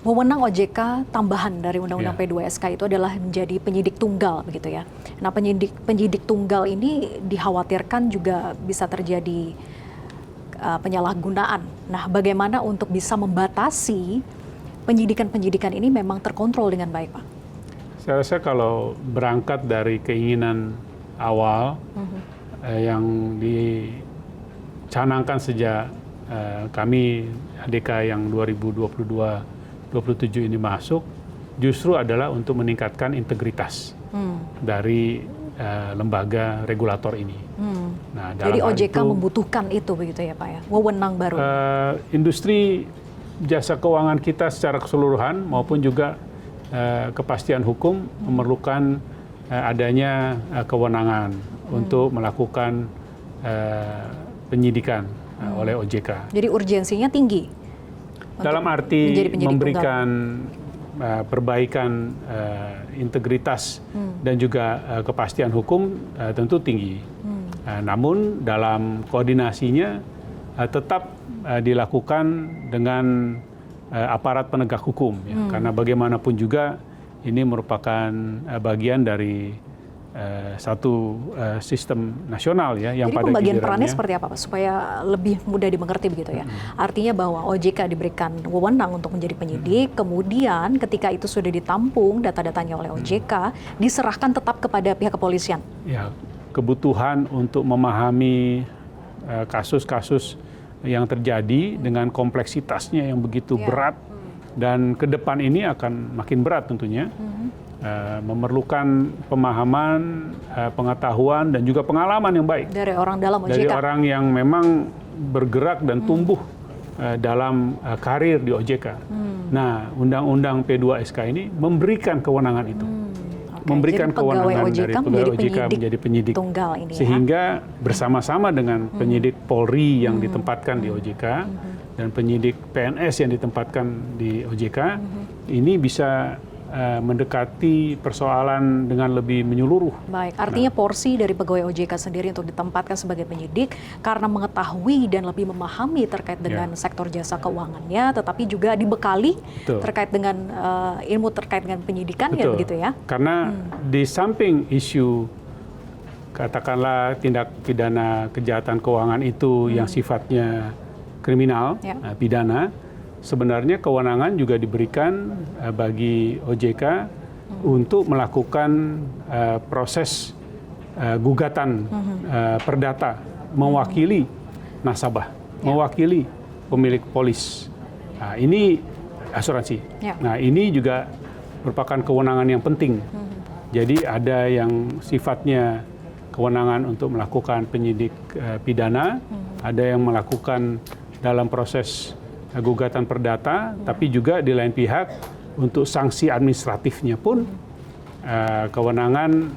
wewenang OJK tambahan dari Undang-Undang Ya. P2SK itu adalah menjadi penyidik tunggal begitu ya. Nah, penyidik tunggal ini dikhawatirkan juga bisa terjadi penyalahgunaan. Nah, bagaimana untuk bisa membatasi penyidikan-penyidikan ini memang terkontrol dengan baik, Pak? Saya rasa kalau berangkat dari keinginan awal yang dicanangkan sejak kami ADK yang 2022-27 ini masuk, justru adalah untuk meningkatkan integritas dari lembaga regulator ini. Nah, dalam Jadi hal OJK itu, membutuhkan itu begitu ya Pak ya, wewenang baru. industri jasa keuangan kita secara keseluruhan maupun juga kepastian hukum memerlukan adanya kewenangan untuk melakukan penyidikan oleh OJK. Jadi urgensinya tinggi. Dalam untuk arti menjadi penyidik memberikan perbaikan integritas dan juga kepastian hukum tentu tinggi. Namun dalam koordinasinya tetap dilakukan dengan aparat penegak hukum, ya. Karena bagaimanapun juga ini merupakan bagian dari satu sistem nasional ya yang Jadi pada pembagian gilirannya, perannya seperti apa Pak? Supaya lebih mudah dimengerti begitu ya. Artinya bahwa OJK diberikan wewenang untuk menjadi penyidik, kemudian ketika itu sudah ditampung data-datanya oleh OJK, diserahkan tetap kepada pihak kepolisian. ya, kebutuhan untuk memahami kasus-kasus yang terjadi dengan kompleksitasnya yang begitu berat dan ke depan ini akan makin berat tentunya. Memerlukan pemahaman, pengetahuan dan juga pengalaman yang baik Dari orang dalam OJK. dari orang yang memang bergerak dan tumbuh dalam karir di OJK. Nah, Undang-Undang P2SK ini memberikan kewenangan itu. Memberikan Jadi pegawai kewenangan OJK dari pegawai OJK menjadi penyidik tunggal ini ya. sehingga bersama-sama dengan penyidik Polri yang ditempatkan di OJK dan penyidik PNS yang ditempatkan di OJK ini bisa mendekati persoalan dengan lebih menyeluruh. Baik, artinya porsi dari pegawai OJK sendiri untuk ditempatkan sebagai penyidik karena mengetahui dan lebih memahami terkait dengan sektor jasa keuangannya, tetapi juga dibekali terkait dengan ilmu terkait dengan penyidikan ya begitu ya. Karena di samping isu katakanlah tindak pidana kejahatan keuangan itu yang sifatnya kriminal, pidana, sebenarnya kewenangan juga diberikan bagi OJK untuk melakukan proses gugatan perdata mewakili nasabah, mewakili pemilik polis. Nah, ini asuransi. Nah, ini juga merupakan kewenangan yang penting. Jadi ada yang sifatnya kewenangan untuk melakukan penyidik pidana, ada yang melakukan dalam proses gugatan perdata, tapi juga di lain pihak untuk sanksi administratifnya pun kewenangan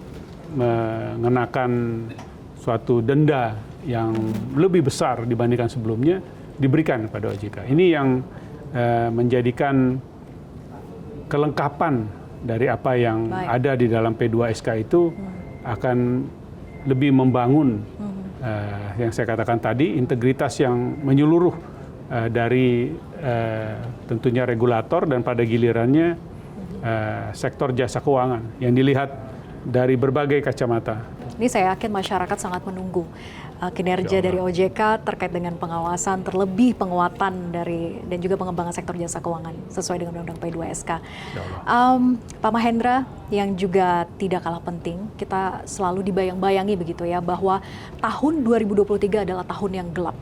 mengenakan suatu denda yang lebih besar dibandingkan sebelumnya diberikan pada OJK. Ini yang menjadikan kelengkapan dari apa yang ada di dalam P2SK itu akan lebih membangun yang saya katakan tadi, integritas yang menyeluruh dari tentunya regulator dan pada gilirannya sektor jasa keuangan yang dilihat dari berbagai kacamata. Ini saya yakin masyarakat sangat menunggu kinerja dari OJK terkait dengan pengawasan, terlebih penguatan dari dan juga pengembangan sektor jasa keuangan sesuai dengan Undang-Undang P2SK. Pak Mahendra, yang juga tidak kalah penting, kita selalu dibayang-bayangi begitu ya bahwa tahun 2023 adalah tahun yang gelap.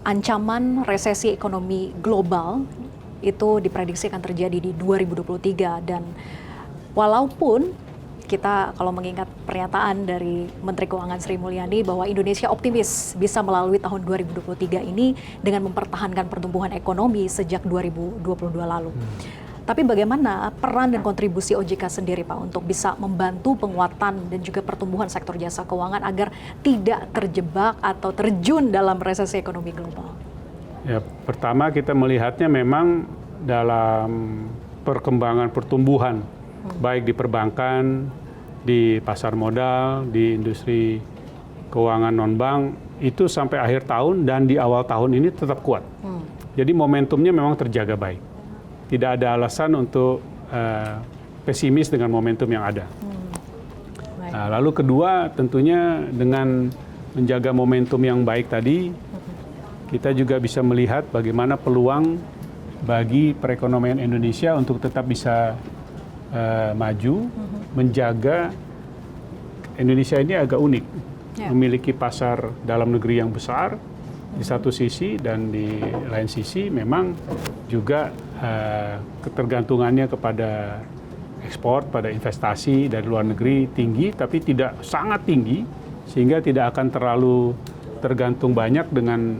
Ancaman resesi ekonomi global itu diprediksi akan terjadi di 2023 dan walaupun kita kalau mengingat pernyataan dari Menteri Keuangan Sri Mulyani bahwa Indonesia optimis bisa melalui tahun 2023 ini dengan mempertahankan pertumbuhan ekonomi sejak 2022 lalu. Tapi bagaimana peran dan kontribusi OJK sendiri Pak untuk bisa membantu penguatan dan juga pertumbuhan sektor jasa keuangan agar tidak terjebak atau terjun dalam resesi ekonomi global? Ya, pertama kita melihatnya memang dalam perkembangan pertumbuhan baik di perbankan, di pasar modal, di industri keuangan non-bank itu sampai akhir tahun dan di awal tahun ini tetap kuat. Jadi momentumnya memang terjaga baik. tidak ada alasan untuk pesimis dengan momentum yang ada. Nah, lalu kedua, tentunya dengan menjaga momentum yang baik tadi, kita juga bisa melihat bagaimana peluang bagi perekonomian Indonesia untuk tetap bisa maju, menjaga Indonesia ini agak unik, memiliki pasar dalam negeri yang besar di satu sisi, dan di lain sisi memang juga ketergantungannya kepada ekspor, pada investasi dari luar negeri tinggi, tapi tidak sangat tinggi, sehingga tidak akan terlalu tergantung banyak dengan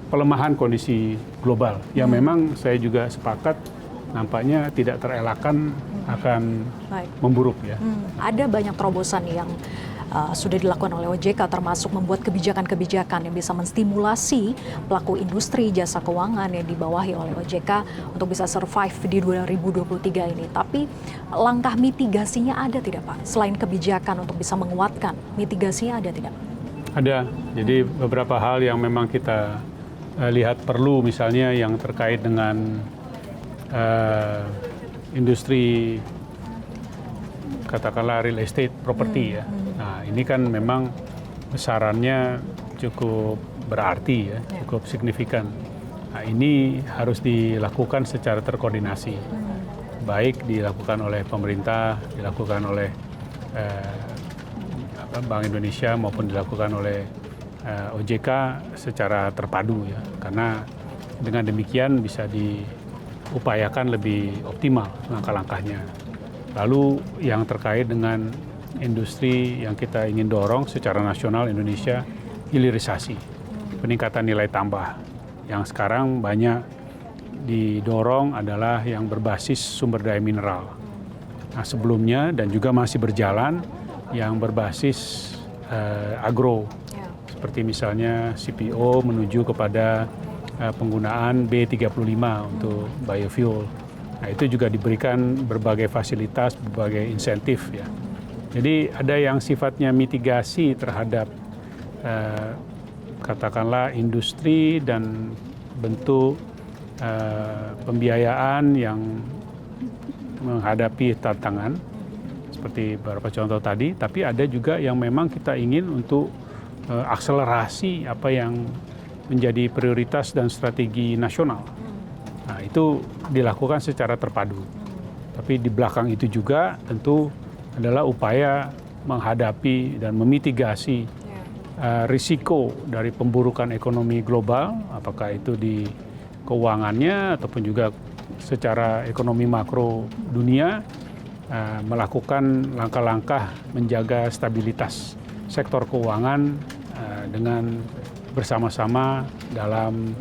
pelemahan kondisi global yang memang saya juga sepakat nampaknya tidak terelakkan akan memburuk ya. Ada banyak terobosan yang sudah dilakukan oleh OJK, termasuk membuat kebijakan-kebijakan yang bisa menstimulasi pelaku industri jasa keuangan yang dibawahi oleh OJK untuk bisa survive di 2023 ini. Tapi langkah mitigasinya ada tidak Pak? Selain kebijakan untuk bisa menguatkan, mitigasinya ada tidak? Ada. Jadi beberapa hal yang memang kita lihat perlu, misalnya yang terkait dengan industri katakanlah real estate, properti ya. Nah, ini kan memang besarannya cukup berarti ya, cukup signifikan. Nah, ini harus dilakukan secara terkoordinasi. Baik dilakukan oleh pemerintah, dilakukan oleh Bank Indonesia maupun dilakukan oleh OJK secara terpadu ya. Karena dengan demikian bisa diupayakan lebih optimal langkah-langkahnya. Lalu yang terkait dengan industri yang kita ingin dorong secara nasional Indonesia, hilirisasi, peningkatan nilai tambah. Yang sekarang banyak didorong adalah yang berbasis sumber daya mineral. Nah, sebelumnya dan juga masih berjalan yang berbasis agro, seperti misalnya CPO menuju kepada penggunaan B35 untuk biofuel. Nah, itu juga diberikan berbagai fasilitas, berbagai insentif ya. Jadi ada yang sifatnya mitigasi terhadap katakanlah industri dan bentuk pembiayaan yang menghadapi tantangan seperti beberapa contoh tadi, tapi ada juga yang memang kita ingin untuk akselerasi apa yang menjadi prioritas dan strategi nasional. Nah, itu dilakukan secara terpadu. Tapi di belakang itu juga tentu adalah upaya menghadapi dan memitigasi risiko dari pemburukan ekonomi global, apakah itu di keuangannya ataupun juga secara ekonomi makro dunia, melakukan langkah-langkah menjaga stabilitas sektor keuangan dengan bersama-sama dalam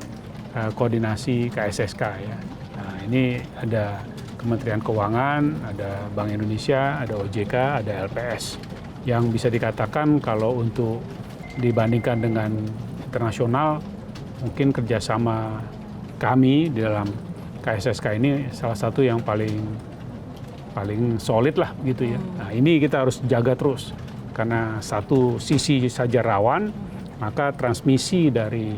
koordinasi KSSK ya. Nah, ini ada Kementerian Keuangan, ada Bank Indonesia, ada OJK, ada LPS. Yang bisa dikatakan kalau untuk dibandingkan dengan internasional, mungkin kerjasama kami di dalam KSSK ini salah satu yang paling solid lah gitu ya. Nah, ini kita harus jaga terus karena satu sisi saja rawan, maka transmisi dari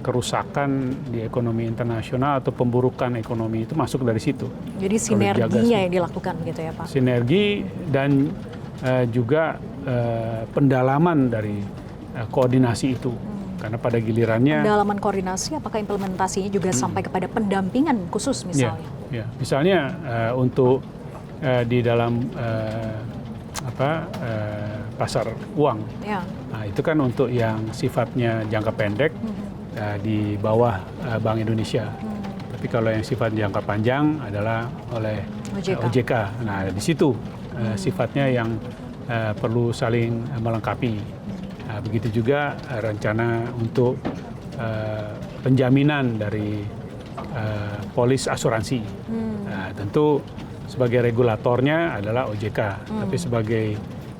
kerusakan di ekonomi internasional atau pemburukan ekonomi itu masuk dari situ. Jadi sinerginya yang dilakukan gitu ya Pak? Sinergi dan juga pendalaman dari koordinasi itu. Karena pada gilirannya... Pendalaman koordinasi, apakah implementasinya juga sampai kepada pendampingan khusus misalnya? Ya. Misalnya untuk di dalam pasar uang. Ya. Nah, itu kan untuk yang sifatnya jangka pendek di bawah Bank Indonesia. Tapi kalau yang sifat jangka panjang adalah oleh OJK. Nah, di situ sifatnya yang perlu saling melengkapi. Nah, begitu juga rencana untuk penjaminan dari polis asuransi. Nah, tentu sebagai regulatornya adalah OJK, tapi sebagai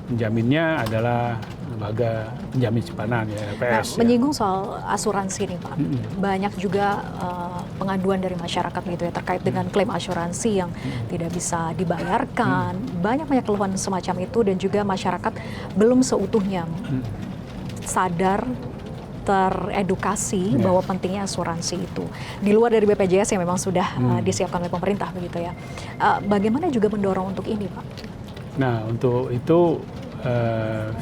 penjaminnya adalah lembaga penjamin simpanan ya, LPS. Nah, menyinggung soal asuransi nih Pak, banyak juga pengaduan dari masyarakat gitu ya terkait dengan klaim asuransi yang tidak bisa dibayarkan, banyak keluhan semacam itu dan juga masyarakat belum seutuhnya sadar teredukasi bahwa pentingnya asuransi itu. Di luar dari BPJS yang memang sudah disiapkan oleh pemerintah begitu ya. Bagaimana juga mendorong untuk ini, Pak? Nah, untuk itu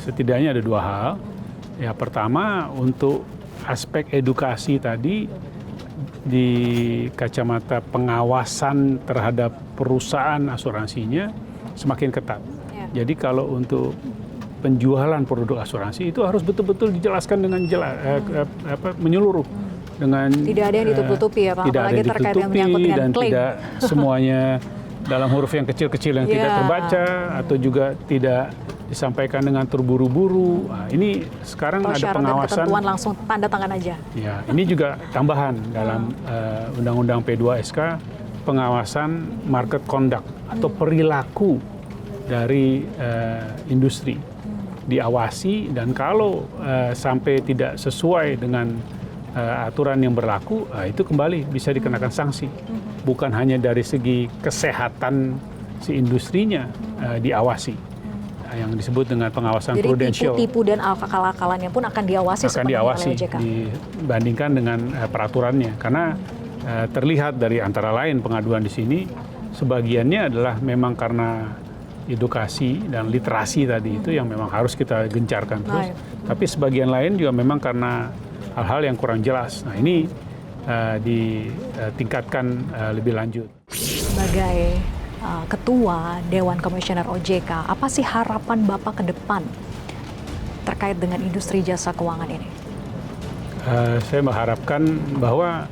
setidaknya ada dua hal. Ya, pertama untuk aspek edukasi tadi di kacamata pengawasan terhadap perusahaan asuransinya semakin ketat. Jadi kalau untuk penjualan produk asuransi itu harus betul-betul dijelaskan dengan menyeluruh, dengan tidak ada yang ditutup-tutupi ya Pak, tidak apalagi ada terkait yang menyangkut ditutupi dengan dan klaim. tidak semuanya dalam huruf yang kecil-kecil yang tidak terbaca atau juga tidak disampaikan dengan terburu-buru. Nah, ini sekarang ada pengawasan. Dan ketentuan langsung tanda tangan aja. Ya, ini juga tambahan dalam Undang-Undang P2SK, pengawasan market conduct atau perilaku dari industri diawasi, dan kalau sampai tidak sesuai dengan aturan yang berlaku, itu kembali bisa dikenakan sanksi. Bukan hanya dari segi kesehatan si industrinya diawasi, yang disebut dengan pengawasan prudensial. Jadi tipu-tipu dan akal-akalannya pun akan diawasi sepenuhnya oleh OJK. Dibandingkan dengan peraturannya, karena terlihat dari antara lain pengaduan di sini sebagiannya adalah memang karena edukasi dan literasi tadi itu yang memang harus kita gencarkan terus. Tapi sebagian lain juga memang karena hal-hal yang kurang jelas. Nah, ini ditingkatkan lebih lanjut. Sebagai Ketua Dewan Komisioner OJK, apa sih harapan Bapak ke depan terkait dengan industri jasa keuangan ini? Saya mengharapkan bahwa